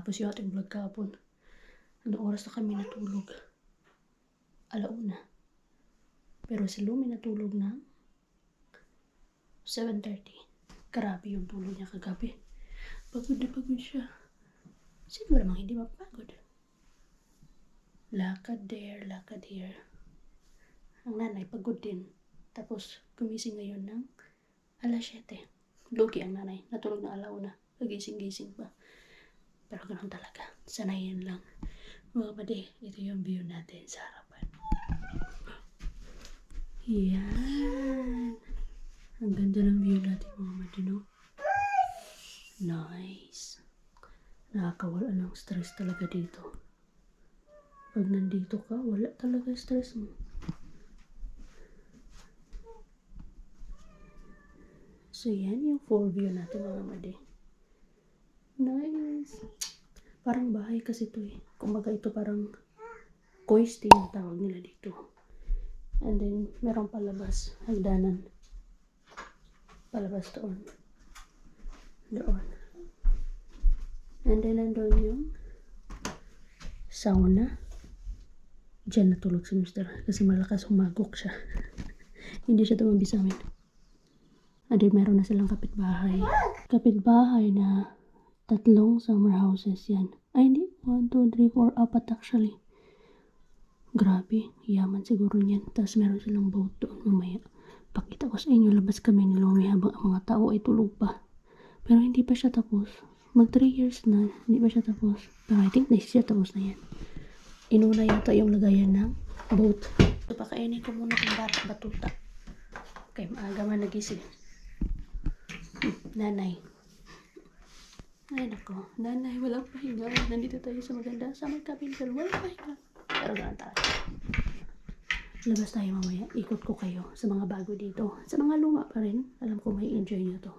Tapos yung ating vlog kahapon. Anong oras na kami natulog? 1:00. Pero si Lumi natulog na 7:30. Grabe yung tulog niya kagabi. Pagod na pagod siya. Sino ba namang hindi mapagod? Lakad there, lakad here. Ang nanay pagod din. Tapos gumising ngayon ng 7:00. Lugi ang nanay. Natulog na 1:00. Pagising-gising pa. Pero ganun talaga. Sanayin lang. Mga madi, ito yung view natin sa harapan. Yan. Ang ganda ng view natin mga madi, no? Nice. Nakakawala ng stress talaga dito. Pag nandito ka, wala talaga stress mo. So yan yung full view natin mga madi. Nice. Parang bahay kasi ito eh. Kumbaga ito parang coisty yung tawag nila dito. And then meron palabas, hagdanan. Palabas doon. Doon. And then nandun yung sauna. Diyan natulog si Mr. Kasi malakas humagok siya. Hindi siya tumabi sa amin. And then meron na silang kapitbahay. Kapitbahay na 3 summer houses yan. Ay hindi. 1, 2, 3, 4, 4 actually. Grabe. Yaman siguro niyan. Tapos meron silang boat doon mamaya. Pakita ko sa inyo. Labas kami ni Lumi habang ang mga tao ay tulog pa. Pero hindi pa siya tapos. Mag 3 years na. Hindi pa siya tapos. Pero I think siya tapos na yan. Inuna yata yung lagayan ng boat. So, pakainin ko muna ng batuta. Okay, maaga man nagising. Nanay. Ay nako, nanay, walang pahinga. Nandito tayo sa maganda summer cabin pero walang pahinga. Pero ganun talaga. Labas tayo mamaya. Ikot ko kayo sa mga bago dito. Sa mga luma pa rin. Alam ko may enjoy nyo to.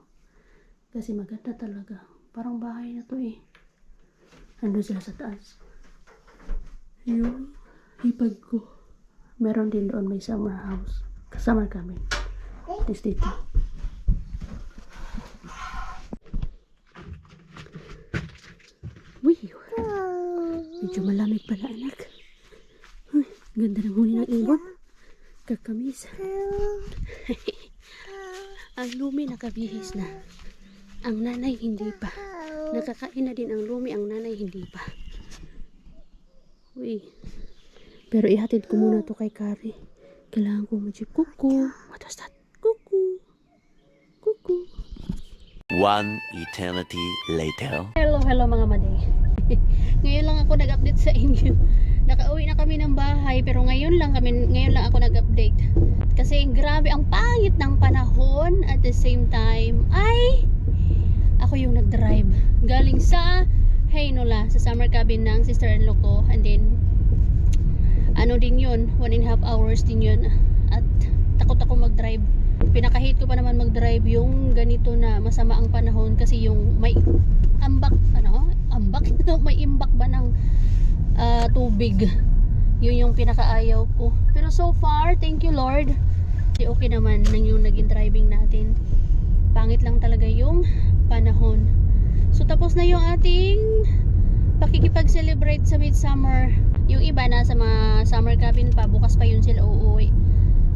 Kasi maganda talaga. Parang bahay na to eh. Andun sila sa taas. Yung hipag ko. Meron din doon may summer house. Summer cabin. Tapos dito. Uy, medyo malamig pala anak. Uy, ganda ng huni ng ibon. Kakamis. Ang Lumi nakabihis na. Ang nanay hindi pa. Nakakain na din ang Lumi, ang nanay hindi pa. Uy. Pero ihatid ko muna to kay Kari. Kailangan ko mag-jeep. Kuku. What was that? Kuku. Kuku. One eternity later. Hello mga maday. Ngayon lang ako nag-update sa inyo. Nakauwi na kami ng bahay pero ngayon lang ako nag-update. Kasi grabe ang pangit ng panahon at the same time ay ako yung nag-drive galing sa Hainola sa summer cabin ng sister-in-law ko and then ano din yun 1.5 hours din yun at takot ako mag-drive. Pinakahit ko pa naman mag-drive yung ganito na masama ang panahon kasi yung may ambak may imbak ba ng tubig, yun yung pinakaayaw ko. Pero so far thank you Lord, okay naman nang yung naging driving natin. Pangit lang talaga yung panahon. So tapos na yung ating pakikipag-celebrate sa midsummer. Yung iba na sa mga summer cabin pa, bukas pa yun sila uuwi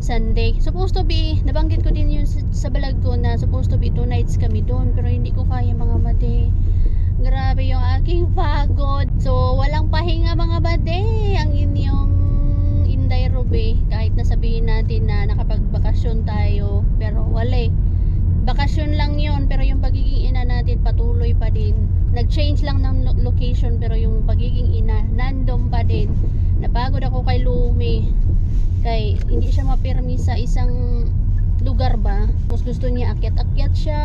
Sunday. Supposed to be, nabanggit ko din yun sa balag ko na supposed to be 2 nights kami doon. Pero hindi ko kaya mga mate. Grabe yung aking pagod. So, walang pahinga mga bade. Ang inyong Inday Ruby. Kahit nasabihin natin na nakapagbakasyon tayo. Pero wala eh. Bakasyon lang yun. Pero yung pagiging ina natin patuloy pa din. Nag-change lang ng location. Pero yung pagiging ina, nandun pa din. Napagod ako kay Lumi. Kay hindi siya mapirmi sa isang lugar ba. Tapos gusto niya akyat-akyat siya.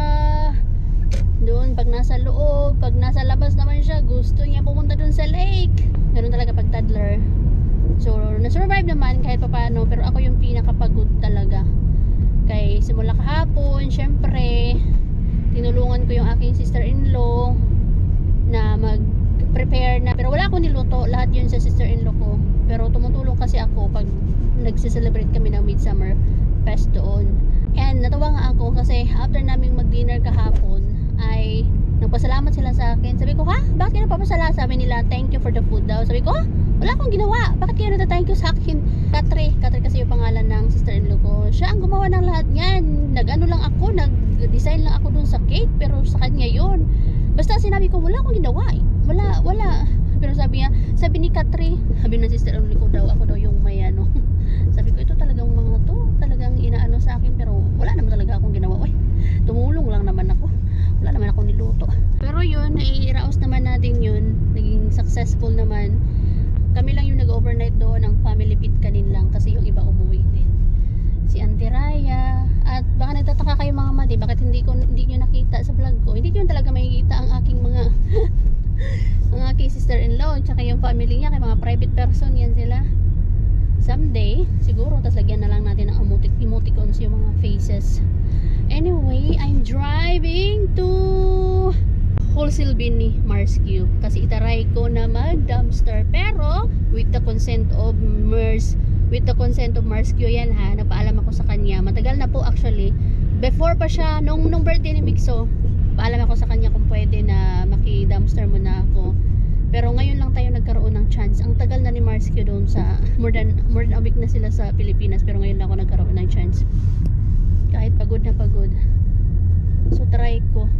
Doon pag nasa loob, pag nasa labas naman siya, gusto niya pumunta doon sa lake. Ganoon talaga pag toddler. So, na-survive naman kahit papaano, pero ako yung pinakapagod talaga. Kay simula kahapon, syempre, tinulungan ko yung aking sister-in-law na mag-prepare na. Pero wala akong niluto, lahat yun sa sister-in-law ko. Pero tumutulong kasi ako pag nagse-celebrate kami ng Midsummer Fest doon. And natawa nga ako kasi after naming mag-dinner kahapon, ay nagpasalamat sila sa akin. Sabi ko, ha? Bakit kayo nagpapasalamat? Sabi nila, thank you for the food daw. Sabi ko, wala akong ginawa. Bakit kayo nagta-thank you sa akin? Katri kasi yung pangalan ng sister-in-law ko. Siya ang gumawa ng lahat niyan. Nag-ano lang ako, nag-design lang ako dun sa cake, pero sa kanya yun. Basta sinabi ko, wala akong ginawa. Wala. Pero sabi ni Katri, sabi ng sister-in-law ko daw, ako daw yung may ano. Sabi ko, ito talagang mga to, talagang inaano sa akin, pero wala naman talaga akong ginawa. Uy, tumulong lang naman ako. Wala naman akong niluto. Pero yun, naiiraos naman natin yun. Naging successful naman. Kami lang yung nag-overnight doon, ang family pit kanin lang, kasi yung iba umuwi din. Si Auntie Raya, at baka nagtataka kayo mga mati, bakit hindi nyo nakita sa vlog ko. Hindi nyo talaga makikita ang aking mga ang aking sister-in-law, tsaka yung family niya, kay mga private person yan sila. Someday, siguro, tas lagyan na lang natin ng emoticons yung mga faces. Anyway, I'm driving to Wholesale Bini, Marsque. Kasi itaray ko na mag-dumpster. Pero, with the consent of Marsque yan ha. Napaalam ako sa kanya. Matagal na po actually. Before pa siya, nung birthday ni Mixo, paalam ako sa kanya kung pwede na maki-dumpster mo na ako. Pero ngayon lang tayo nagkaroon ng chance. Ang tagal na ni Marsque doon sa more than a week na sila sa Pilipinas, pero ngayon lang ako nagkaroon ng chance. Kahit pagod na pagod. So try ko.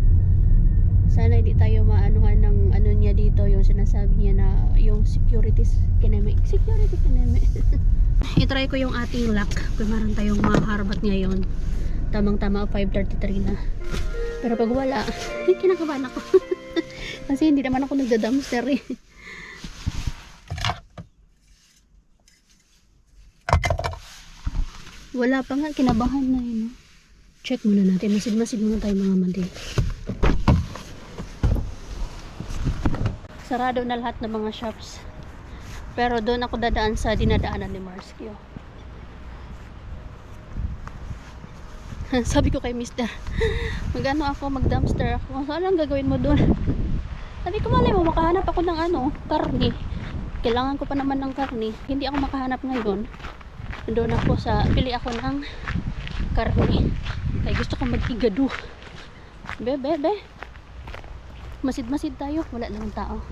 Sana hindi tayo maanuhan ng ano niya dito, yung sinasabi niya na yung security kineme. I-try ko yung ating luck. Kung meron tayong maharbat ngayon. Tamang-tama 5:33 na. Pero pag wala, kinakabahan ako. Kasi hindi naman ako nagda-dumpster eh. Wala pa nga, kinabahan na yun. Check muna natin. Masid-masid muna tayo mga mandi. Sarado na lahat ng mga shops. Pero doon ako dadaan sa dinadaanan ni Marsque. Sabi ko kay Mr. Magano ako, mag-dumpster ako. So, anong gagawin mo doon? Sabi ko, malay mo, makahanap ako ng karne. Kailangan ko pa naman ng karne. Hindi ako makahanap ngayon. Doon ako pili ako ng karne. Kaya gusto ko mag-igado. Be. Masid-masid tayo. Wala lang tao.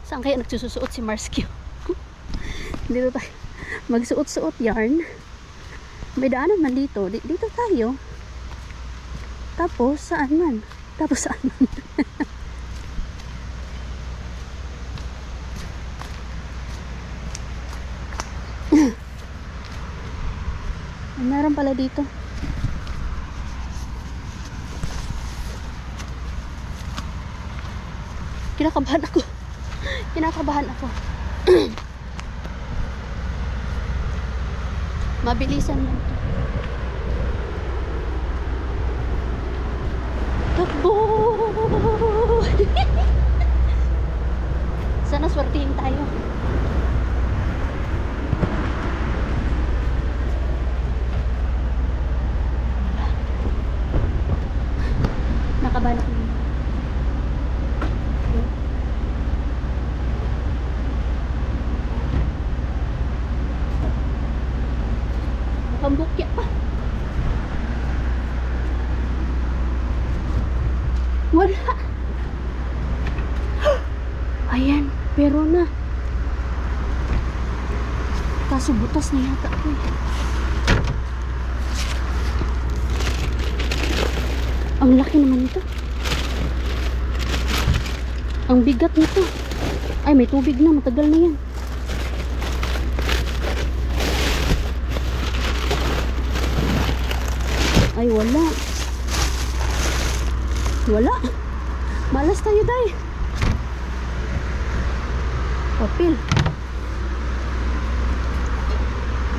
Saan kaya nagsusuot si Marsque? Dito tayo. Magsuot-suot yarn. May daanan man dito. Dito tayo. Tapos, saan man? Meron pala dito. Kinakabahan ako. Mabilisan lang to. Takbo! Sana swertihin tayo. Nakabahan ako. Pambukya pa. Wala. Ayan, pero na. Kaso butas na yata ko eh. Ang laki naman ito. Ang bigat nito. Ay, may tubig na. Matagal na yan. Ay, wala. Malas tayo, day. Papel.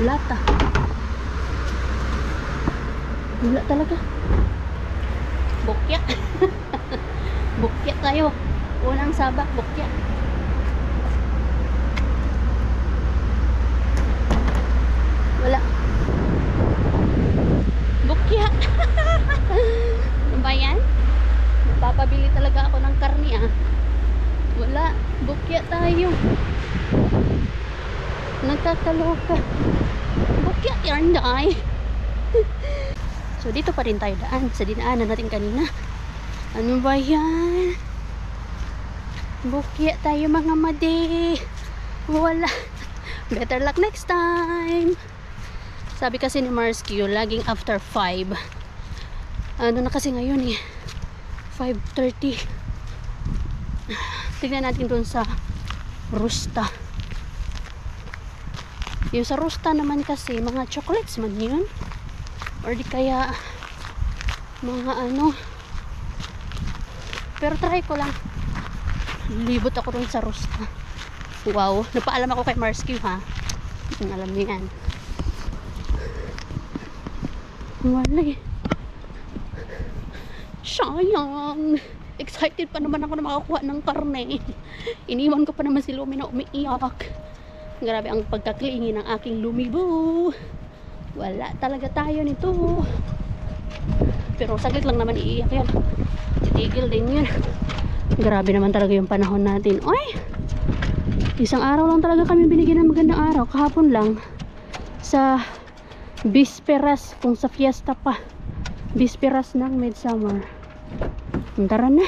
Lata. Wala talaga. Bukya. Bukya tayo. Unang sabak, bukya. Wala. Bukya. Ano ba yan? Papabili talaga ako ng karni ah. Wala. Bukya tayo. Nagkakaloka. Bukya yan, day. So dito pa rin tayo daan sa dinaanan natin kanina. Ano ba yan? Bukya tayo mga madi. Wala. Better luck next time. Sabi kasi ni Marsky, laging after 5. Ano na kasi ngayon eh. 5:30. Tignan natin dun sa Rusta. Yung sa Rusta naman kasi, mga chocolates man yun. Or di kaya, mga ano. Pero try ko lang. Libot ako dun sa Rusta. Wow, napaalam ako kay Marsky ha. Alam niyo yan. Wala eh. Sayang. Excited pa naman ako na makakuha ng karne. Iniwan ko pa naman si Lumi na umiiyak. Grabe ang pagkaklingi ng aking lumibo. Wala talaga tayo nito. Pero saglit lang naman iiyak yan. Titigil din yun. Grabe naman talaga yung panahon natin. Oy! Isang araw lang talaga kami binigyan ng magandang araw. Kahapon lang. Sa Bisperas. Kung sa fiesta pa. Bisperas ng Midsummer. Tara na.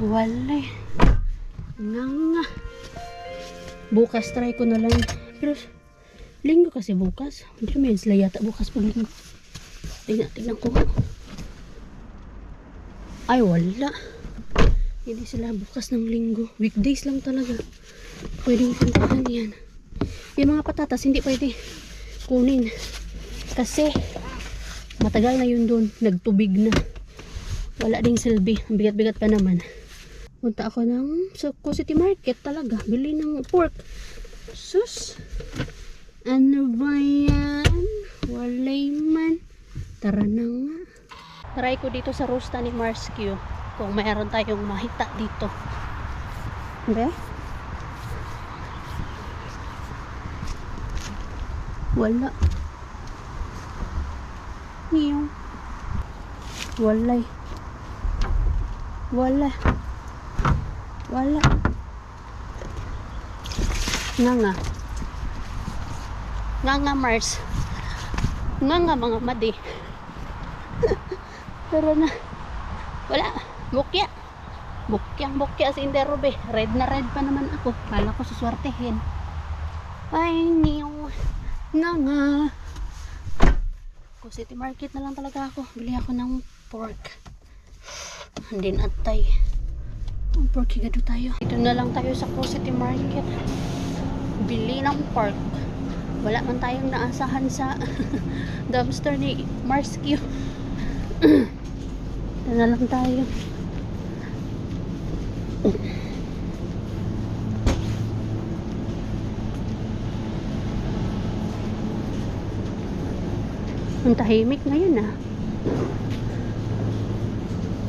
Wala. Nga. Bukas try ko na lang. Pero linggo kasi bukas. Hindi may sila yata bukas pag linggo. Tingnan ko. Ay wala. Hindi sila bukas ng linggo. Weekdays lang talaga. Pwedeng puntahan yan. Yung mga patatas hindi pwede kunin. Kasi matagal na yun doon. Nagtubig na. Wala ding silbi. Ang bigat-bigat pa naman. Punta ako ng Soko City Market talaga. Bili ng pork. Sus. Ano ba yan? Walay man. Tara na nga. Try ko dito sa Rusta ni Marsky. Kung mayroon tayong mahita dito. Okay? Wala. Niyong. Walay. Wala. Wala. Nga. Nga Mars. Nga mga madi. Pero na. Wala. Bukya. Bukyang si Inderobe. Red na red pa naman ako. Kala ko suswertehin. Ay, niyo. Nga. Ko City Market na lang talaga ako. Bili ako ng pork. Hindi na atay. Ang pork higado tayo. Dito na lang tayo sa Ko City Market. Bili ng pork. Wala man tayong naasahan sa dumpster ni Marsky. Dito na lang tayo. Ang tahimik ngayon ah.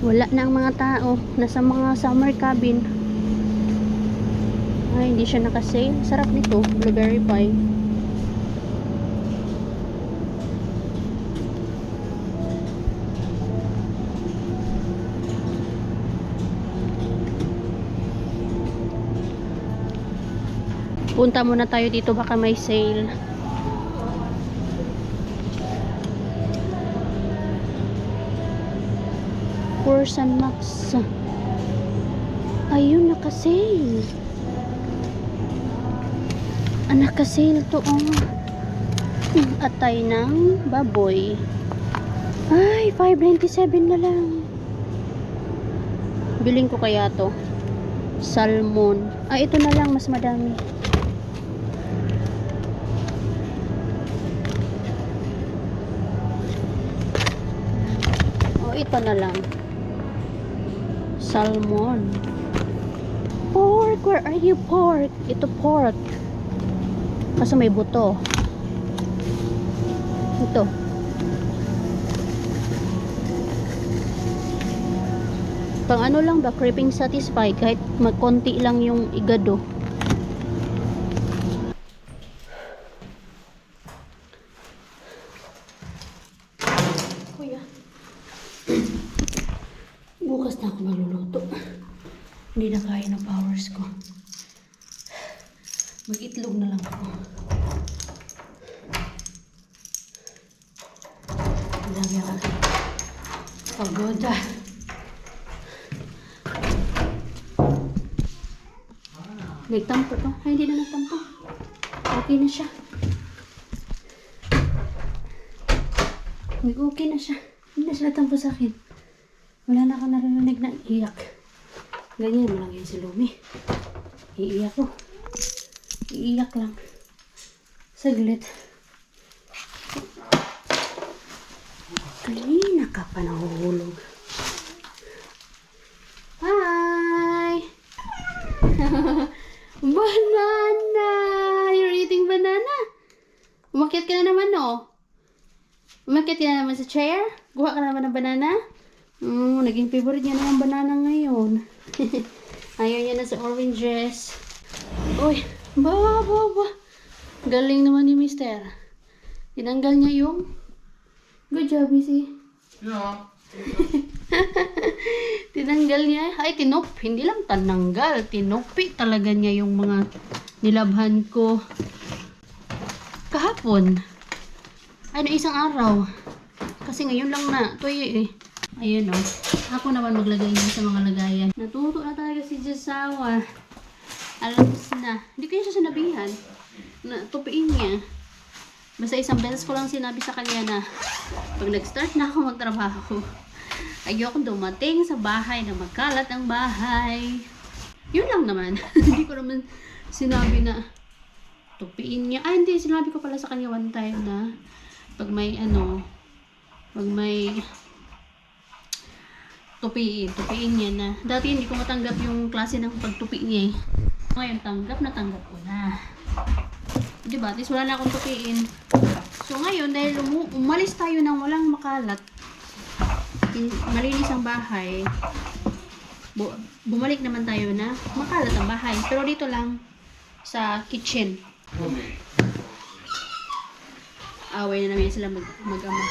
Wala na ang mga tao. Nasa mga summer cabin. Ay, hindi siya nakasale. Sarap nito. Blueberry pie. Punta muna tayo dito. Baka may sale. San Max. Ayun, naka-sale. Naka-sale to, oh. Atay ng baboy. Ay, $5.97 na lang. Biling ko kaya to. Salmon. Ay, ito na lang, mas madami. Oh, ito na lang. Salmon. Pork, where are you, pork? Ito pork. Kaso may buto. Ito. Pang ano lang ba, creeping satisfied kahit magkonti lang yung igado. Kuya. Bukas na ako magluluto. Hindi na kaya ng powers ko. Mag-itlog na lang ako. Grabe ako. Pagod ah. Nagtampo to. Ay, hindi na nagtampo. Okay na siya. Okay na siya. Hindi na siya natampo sa akin. Wala na ako narinig na iyak. Ganyan mo lang yan si Lumi. Iiyak ko. Iiyak lang. Saglit. Kanina ka pa nahuhulog. Hi! Banana! You're eating banana? Umakyat ka na naman, no? Umakyat ka na naman sa chair? Kuha ka na naman ng banana? Naging favorite niya na yung banana ngayon. Ayaw niya na sa oranges. Uy! Ba! Galing naman ni Mister. Tinanggal niya yung... Good job, Missy. Yeah. Tinanggal niya. Ay, hindi lang tinanggal. Tinupi talaga niya yung mga nilabhan ko. Kahapon. Ay, na isang araw. Kasi ngayon lang na. Tuyo eh. Ayun o. Ako naman maglagay niya sa mga lagayan. Natuto na talaga si Jasawa. Alam na. Hindi ko siya sinabihan. Na tupiin niya. Basta isang beses ko lang sinabi sa kanya na pag nag-start na ako magtrabaho, ayoko dumating sa bahay na magkalat ang bahay. Yun lang naman. Hindi ko naman sinabi na tupiin niya. Ah, hindi. Sinabi ko pala sa kanya one time na pag may tupiin niya na. Dati hindi ko matanggap yung klase ng pagtupi niya eh. Ngayon tanggap ko na. Diba? At least wala na akong tupiin. So ngayon, dahil umalis tayo ng walang makalat, malinis ang bahay, bumalik naman tayo na makalat ang bahay. Pero dito lang sa kitchen. Away na namin sila mag-ama.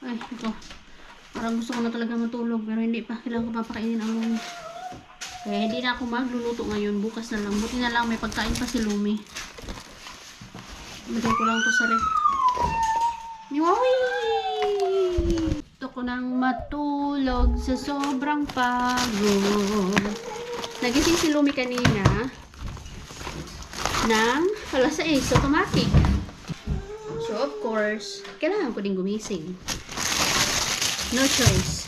Ay, ito. Parang gusto ko na talaga matulog pero hindi pa. Kailangan ko papakainin ang Lumi. Kaya hindi na ako magluluto ngayon. Bukas na lang. Buti na lang may pagkain pa si Lumi. Magay ko lang to sa ref. Yowie! Gusto ko nang matulog sa sobrang pagod. Nagising si Lumi kanina ng alas 6 automatic. So of course, kailangan ko din gumising. No choice.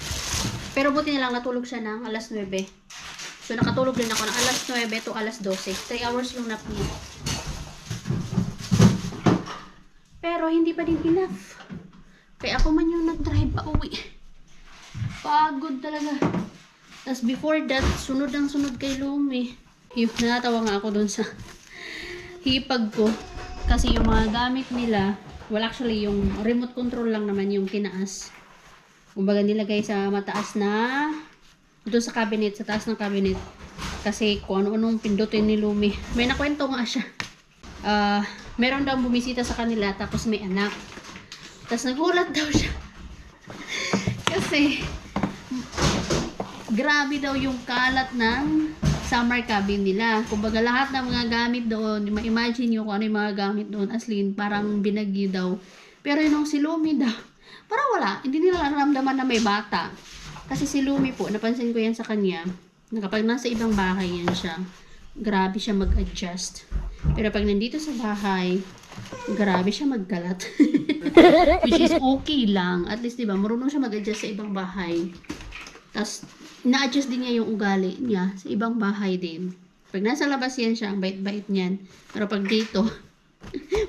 Pero buti na lang natulog siya ng alas 9. So nakatulog din ako ng alas 9 to alas 12. 3 hours yung nap niya. Pero hindi pa din enough. Kaya ako man yung nag-drive pa uwi. Pagod talaga. Tapos before that, sunod ang sunod kay Lumi. Yung natatawa nga ako dun sa hipag ko. Kasi yung mga gamit nila, well actually yung remote control lang naman yung tinaas. Kumbaga nilagay sa mataas na doon sa cabinet, sa taas ng cabinet. Kasi kung ano-anong pindutin ni Lumi. May nakwento nga siya. Meron daw bumisita sa kanila tapos may anak. Tapos nagulat daw siya. Kasi grabe daw yung kalat ng summer cabin nila. Kumbaga lahat ng mga gamit doon, ma-imagine nyo kung ano yung mga gamit doon. Aslin, parang binagyo daw. Pero yung si Lumi daw, parang wala. Hindi nila naramdaman na may bata. Kasi si Lumi po, napansin ko yan sa kanya, na kapag nasa ibang bahay yan siya, grabe siya mag-adjust. Pero pag nandito sa bahay, grabe siya magkalat. Which is okay lang. At least, diba, marunong siya mag-adjust sa ibang bahay. Tapos, na-adjust din niya yung ugali niya sa ibang bahay din. Pag nasa labas yan siya, ang bait-bait niyan. Pero pag dito,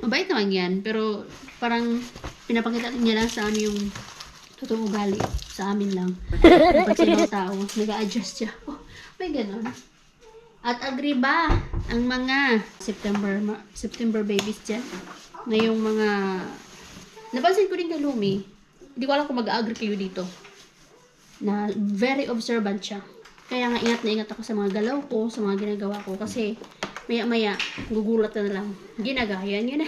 mabait naman yan. Pero, parang, pinapakita niya lang sa amin yung totoong ugali. Sa amin lang. Pag sa ibang tao, nag-a-adjust siya. Oh, may ganon. At agree ba ang mga September babies dyan? Na yung mga... Napansin ko din kay Lumi. Hindi ko alam kung mag-agree kayo dito. Na very observant siya. Kaya nga ingat na ingat ako sa mga galaw ko, sa mga ginagawa ko. Kasi maya-maya, gugulat na lang. Ginagaya niya na.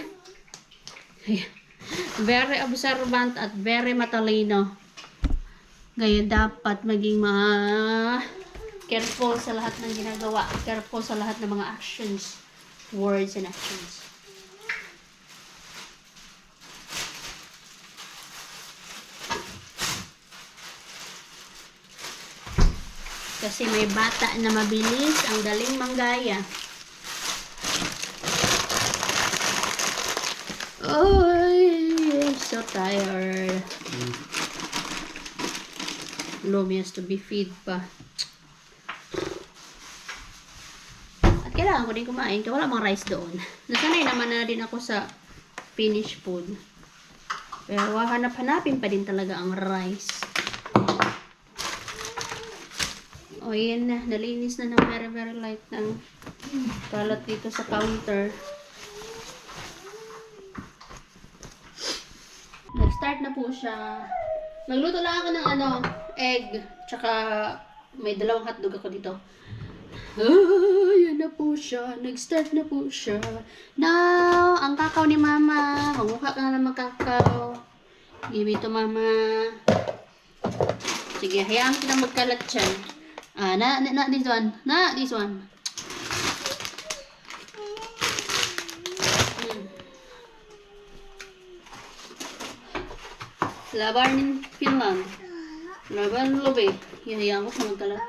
Very observant at very matalino. Kaya dapat maging careful sa lahat ng ginagawa. Careful sa lahat ng mga actions. Words and actions. Kasi may bata na mabilis, ang galing manggaya. Oh, I'm so tired. Lomi has to be feed pa. At kailangan ko din kumain kaya wala mga rice doon. Nasanay naman na din ako sa Finnish food. Pero hanap-hanapin pa din talaga ang rice. O yan na, nalinis na ng very very light ng kalat dito sa counter. Nag-start na po siya. Nagluto lang ako ng egg, tsaka may 2 hotdog ako dito. Yan na po siya. Nag-start na po siya. Now, ang kakao ni Mama. Magmukha ka na naman kakao. Give it to Mama. Sige, hayaan kita magkalat siya. This one. This one. Labar in Finland. Labar lobe. Hayaan ko siya magkalat.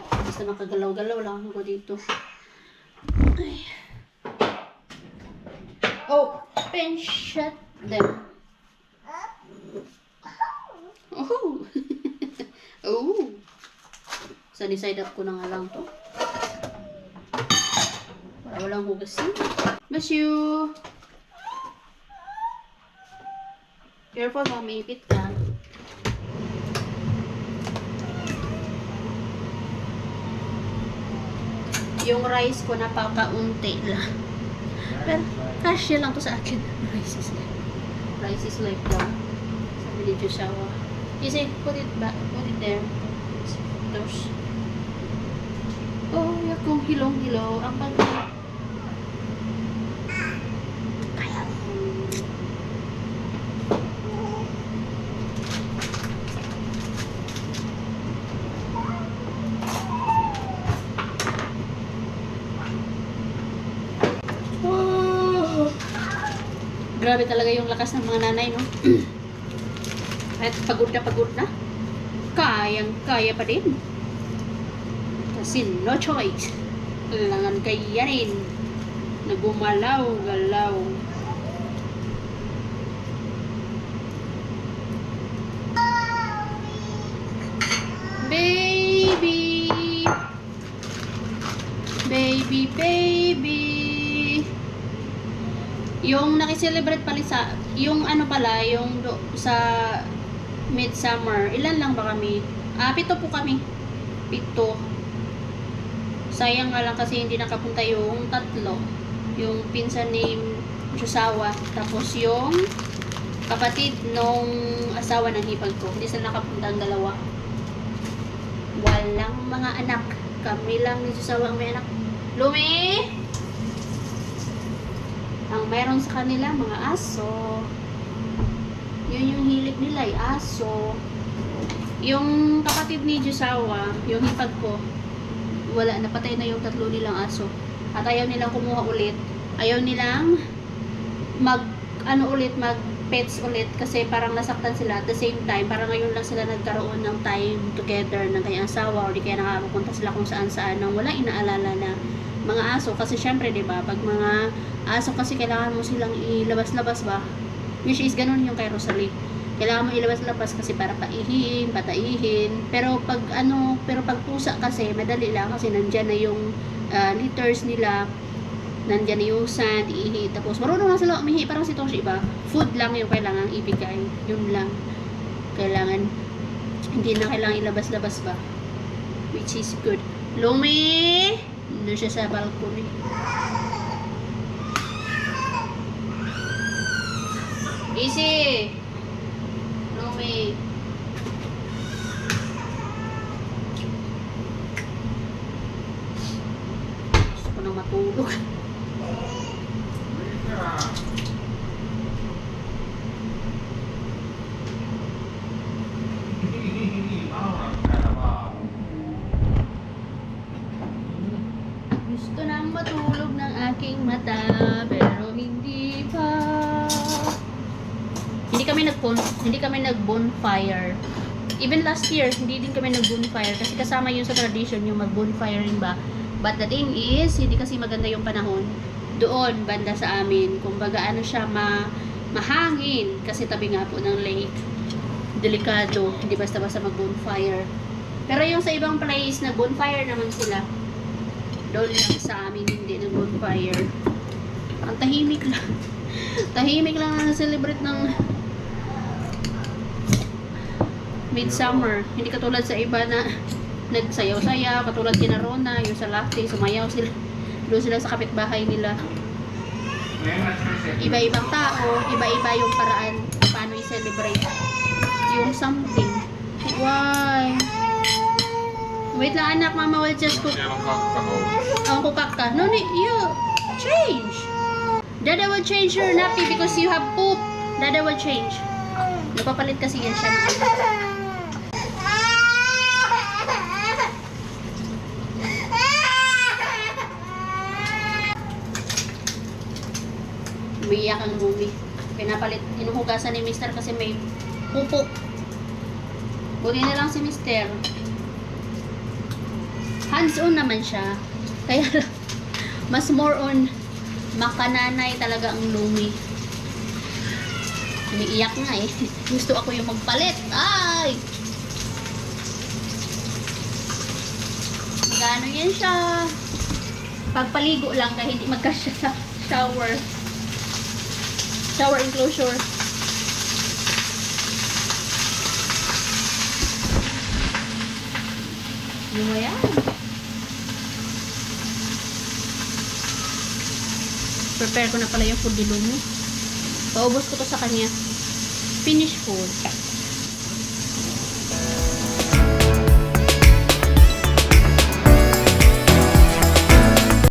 Basta makagalaw-galaw lang ako dito. Ay. Oh, pen shut them. Oh. Oh. So, decide up ko na nga lang to. Para walang hugasin. Bless you. Careful, mamipit ka. Yung rice ko napakaunti lang. Pero, kasya lang to sa akin. Rice is life. Rice is life daw. Sabi ni Joshua. You say, put it back. Put it there. Those. Oh, yakong hilong-hilo. Ang pag... Kaya. Grabe talaga yung lakas ng mga nanay, no? Kahit pagod na, kayang-kaya pa din. Kasi no choice. Kailangan kayanin. Nagumalaw-galaw. Baby! Baby, baby! Yung nakiselebrate pala yung yung sa Midsummer, ilan lang ba kami? 7 po kami. 7. Sayang nga lang kasi hindi nakapunta yung 3. Yung pinsan ni Josawa. Tapos yung kapatid nung asawa ng hipag ko. Hindi sila nakapunta ang 2. Walang mga anak. Kami lang ni Josawa ang may anak. Lumi! Ang meron sa kanila, mga aso. Yun yung hilig nila, aso. Yung kapatid ni Josawa, yung hipag ko, wala, napatay na yung 3 nilang aso. At ayaw nilang kumuha ulit. Ayaw nilang mag-pets ulit kasi parang nasaktan sila. At the same time, parang ngayon lang sila nagkaroon ng time together ng kanyang asawa o di kaya nakakapunta sila kung saan-saan nang wala inaalala na mga aso. Kasi syempre, diba, pag mga aso kasi kailangan mo silang ilabas-labas ba? Which is ganun yung kay Rosalie. Kailangan mo ilabas-labas kasi para paihiin, pataihin. Pero pag pusa kasi madali lang kasi nandiyan na yung litters nila. Nandiyan na yung sand, ihi. Tapos marunong na sila umihi, parang si Toshi ba? Food lang yung kailangan ibigay. Yun lang. Kailangan hindi na kailangan ilabas-labas ba? Which is good. Lumi! Doon siya sa balcony. Easy! Lumi! Gusto ko nang matulog. Gusto nang matulog ng aking mata, pero hindi pa. Hindi kami nag-bonfire Even last year, hindi din kami nag-bonfire kasi kasama yun sa tradition yung mag-bonfire rin ba. But the thing is, hindi kasi maganda yung panahon doon, banda sa amin. Kumbaga ano siya, mahangin kasi tabi nga po ng lake. Delikado, hindi basta-basta mag-bonfire. Pero yung sa ibang place, nag-bonfire naman sila. Doon lang sa amin, hindi nag-bonfire. Ang tahimik lang. Tahimik lang na celebrate ng Midsummer. Hindi katulad sa iba na nagsayaw-sayaw, katulad kina Rona, yung sa Lacti, sumayaw sila. Doon sila sa kapitbahay nila. Iba-ibang tao, iba-iba yung paraan paano i-celebrate yung something. Why? Wait lang anak, mama will just cook. Ang kukak ka. No need, you change. Dada will change your nappy because you have poop. Dada will change. Napapalit kasi yan siya ng ano. Umiiyak ang movie. Pinapalit, inuhugasan ni Mister kasi may pupo. Buti na lang si Mister. Hands-on naman siya. Kaya mas more on makananay talaga ang Lumi. Umiiyak nga eh. Gusto ako yung magpalit. Ay! Magano yan siya. Pagpaligo lang kahit hindi magka-shower. Shower enclosure. Yung mo yan. Prepare ko na pala yung food ni Lumi. Paubos ko to sa kanya. Finish food.